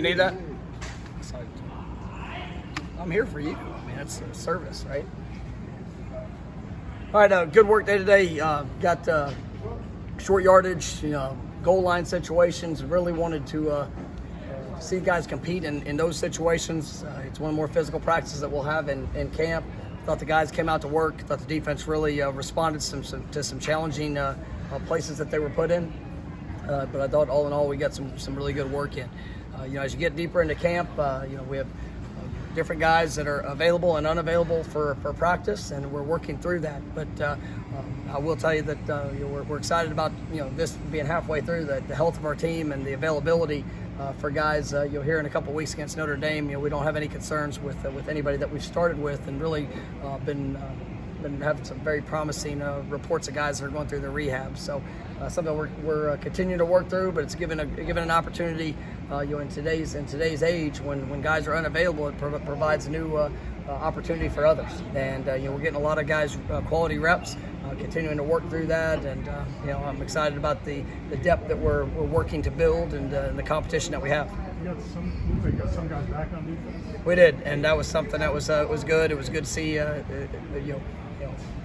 You need that? I'm here for you. I mean, that's a service, right? All right, good work day today. Got short yardage, goal line situations. Really wanted to see guys compete in those situations. It's one of the more physical practices that we'll have in camp. Thought the guys came out to work. Thought the defense really responded to some challenging places that they were put in. But I thought all in all we got some really good work in. As you get deeper into camp, we have different guys that are available and unavailable for practice, and we're working through that. But I will tell you that we're excited about this being halfway through, the health of our team and the availability for guys. Here in a couple of weeks against Notre Dame, we don't have any concerns with anybody that we've started with, and really been having some very promising reports of guys that are going through their rehab. So something we're continuing to work through, but it's given an opportunity. In today's age, when guys are unavailable, it provides a new opportunity for others. And we're getting a lot of guys quality reps, continuing to work through that. And I'm excited about the depth that we're working to build and the competition that we have. You got some guys back on defense. We did, and that was something that was good. It was good to see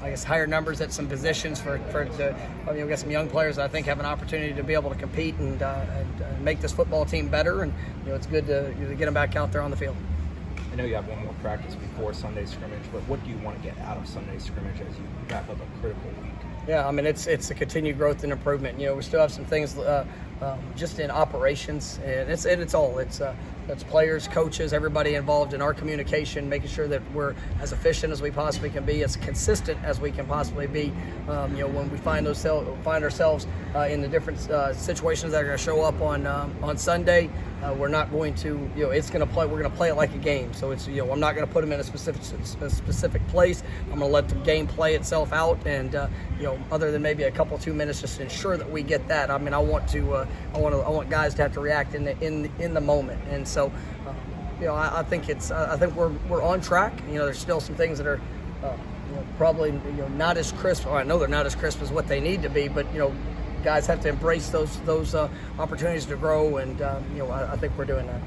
I guess higher numbers at some positions we got some young players that I think have an opportunity to be able to compete and make this football team better. And it's good to get them back out there on the field. I know you have one more practice before Sunday scrimmage, but what do you want to get out of Sunday scrimmage as you wrap up a critical week? Yeah, I mean it's a continued growth and improvement. We still have some things just in operations, and it's players, coaches, everybody involved in our communication, making sure that we're as efficient as we possibly can be, as consistent as we can possibly be. When we find ourselves in the different situations that are going to show up on Sunday, we're not going to, it's going to play. We're going to play it like a game. So it's, I'm not going to put them in a specific place. I'm going to let the game play itself out, and other than maybe a couple 2 minutes, just to ensure that we get that. I mean, I want guys to have to react in the moment, and so I think we're on track. There's still some things that are probably not as crisp. Or I know they're not as crisp as what they need to be, but guys have to embrace those opportunities to grow, and I think we're doing that.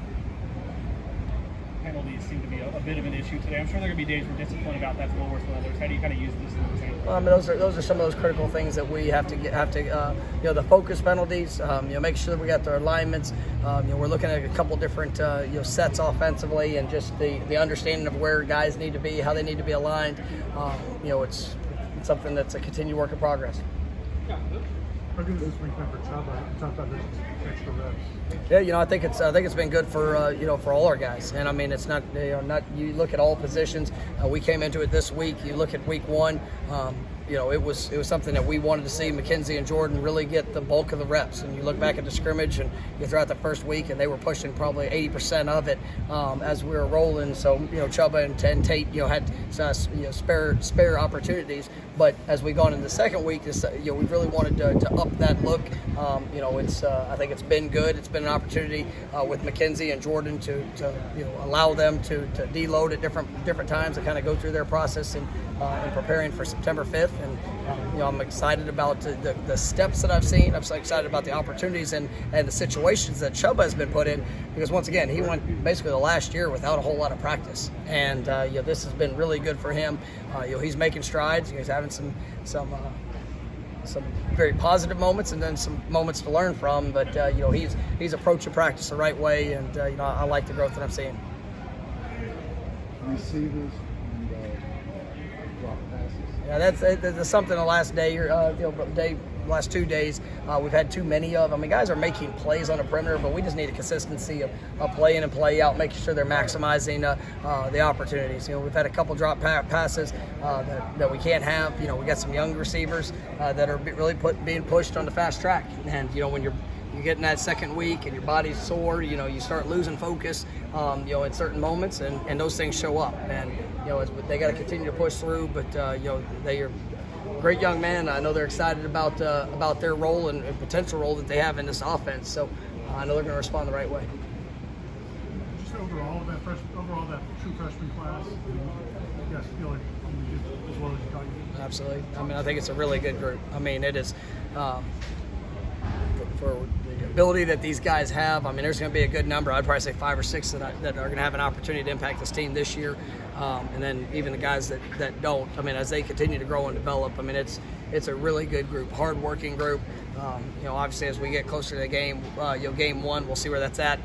Penalties seem to be a bit of an issue today. I'm sure there are going to be days where discipline about that's a little worse than others. How do you kind of use this in the game? Well, I mean, those are some of those critical things that we have to the focus penalties. Make sure that we got their alignments. We're looking at a couple different sets offensively, and just the understanding of where guys need to be, how they need to be aligned. It's something that's a continued work in progress. How good is this week for Chuba? You talked about this extra reps. Yeah, I think it's been good for for all our guys, and I mean it's not you look at all positions. We came into it this week. You look at week one. It was something that we wanted to see Mackenzie and Jordan really get the bulk of the reps. And you look back at the scrimmage and throughout the first week, and they were pushing probably 80% of it as we were rolling. So Chuba and Tate had spare opportunities. But as we gone into the second week, we really wanted to up that look. I think it's been good. It's been an opportunity with Mackenzie and Jordan to allow them to deload at different times and kind of go through their process in preparing for September 5th. And I'm excited about the steps that I've seen. I'm so excited about the opportunities and the situations that Chuba has been put in, because once again he went basically the last year without a whole lot of practice, and this has been really good for him. He's making strides. He's having some very positive moments, and then some moments to learn from. But he's approaching practice the right way, and I like the growth that I'm seeing. Receivers and drop passes. Yeah, that's something the last day or last 2 days we've had too many of. I mean, guys are making plays on the perimeter, but we just need a consistency of play in and play out, making sure they're maximizing the opportunities. We've had a couple drop passes that we can't have. We got some young receivers that are really being pushed on the fast track, and when you're getting that second week and your body's sore, you start losing focus, in certain moments, and those things show up, and they got to continue to push through. But they are great young men. I know they're excited about their role and potential role that they have in this offense. So I know they're going to respond the right way. Just overall that true freshman class, you guys feel like you did as well as you thought you did? Absolutely. I mean, I think it's a really good group. I mean, it is for the ability that these guys have, I mean, there's going to be a good number. I'd probably say 5 or 6 that are going to have an opportunity to impact this team this year. And then even the guys that don't, I mean, as they continue to grow and develop, I mean, it's a really good group, hard-working group. Obviously, as we get closer to the game, game 1, we'll see where that's at.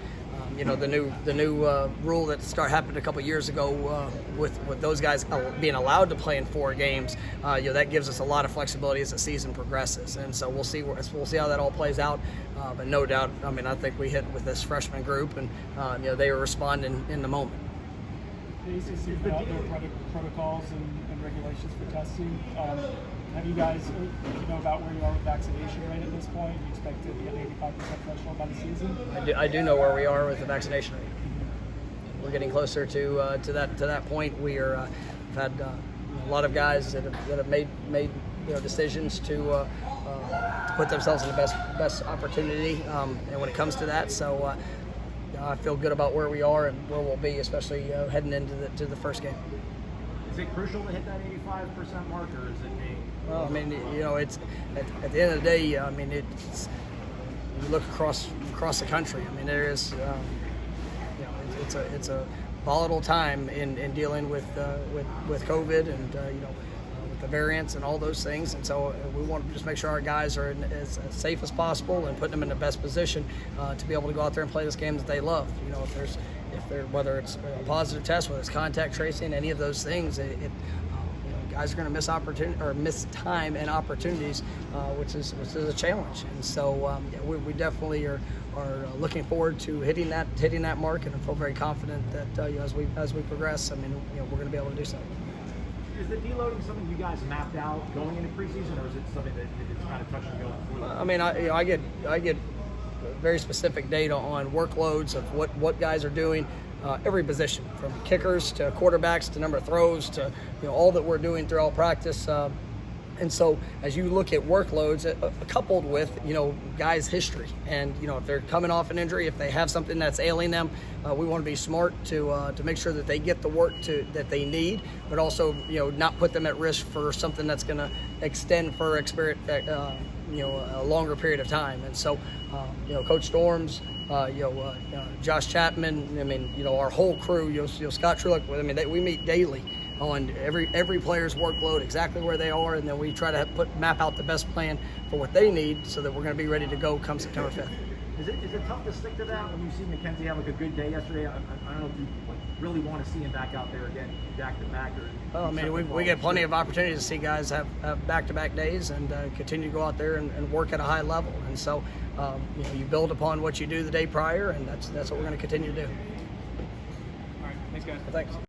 The new rule that happened a couple years ago with those guys being allowed to play in 4 games, that gives us a lot of flexibility as the season progresses, and so we'll see how that all plays out. But no doubt, I mean, I think we hit with this freshman group, and they were responding in the moment. The ACC put out their protocols and regulations for testing. Have you guys, about where you are with vaccination rate at this point? Do you expect to be at 85% threshold by the season? I do know where we are with the vaccination rate. We're getting closer to that point. We've had a lot of guys that have made decisions to put themselves in the best opportunity, and when it comes to that, so I feel good about where we are and where we'll be, especially heading into the first game. Is it crucial to hit that 85% mark, or is it being? Well, I mean, it's at the end of the day. I mean, it's you look across the country. I mean, there is, it's a volatile time in dealing with COVID and with the variants and all those things. And so we want to just make sure our guys are as safe as possible and putting them in the best position to be able to go out there and play this game that they love. Whether it's a positive test, whether it's contact tracing, any of those things, guys are going to miss time and opportunities, which is a challenge. And so we definitely are looking forward to hitting that mark, and I feel very confident that as we progress, I mean, we're going to be able to do so. Is the deloading something you guys mapped out going into preseason, or is it something that it's kind of touch and go? I mean, I get very specific data on workloads of what guys are doing, every position, from kickers to quarterbacks to number of throws to all that we're doing throughout practice. And so as you look at workloads, coupled with guys' history, and if they're coming off an injury, if they have something that's ailing them, we want to be smart to make sure that they get the work that they need, but also not put them at risk for something that's going to extend for a longer period of time. And so Coach Storms, Josh Chapman, I mean, our whole crew, Scott Trulick, I mean, we meet daily on every player's workload, exactly where they are, and then we try to map out the best plan for what they need so that we're going to be ready to go come September 5th. Is it tough to stick to that when you see Mackenzie have a good day yesterday? I don't know if you really want to see him back out there again, back to back, or. Well, I mean, we get plenty of opportunities to see guys have back-to-back days and continue to go out there and work at a high level. And so, you build upon what you do the day prior, and that's what we're going to continue to do. All right, thanks, guys. Thanks.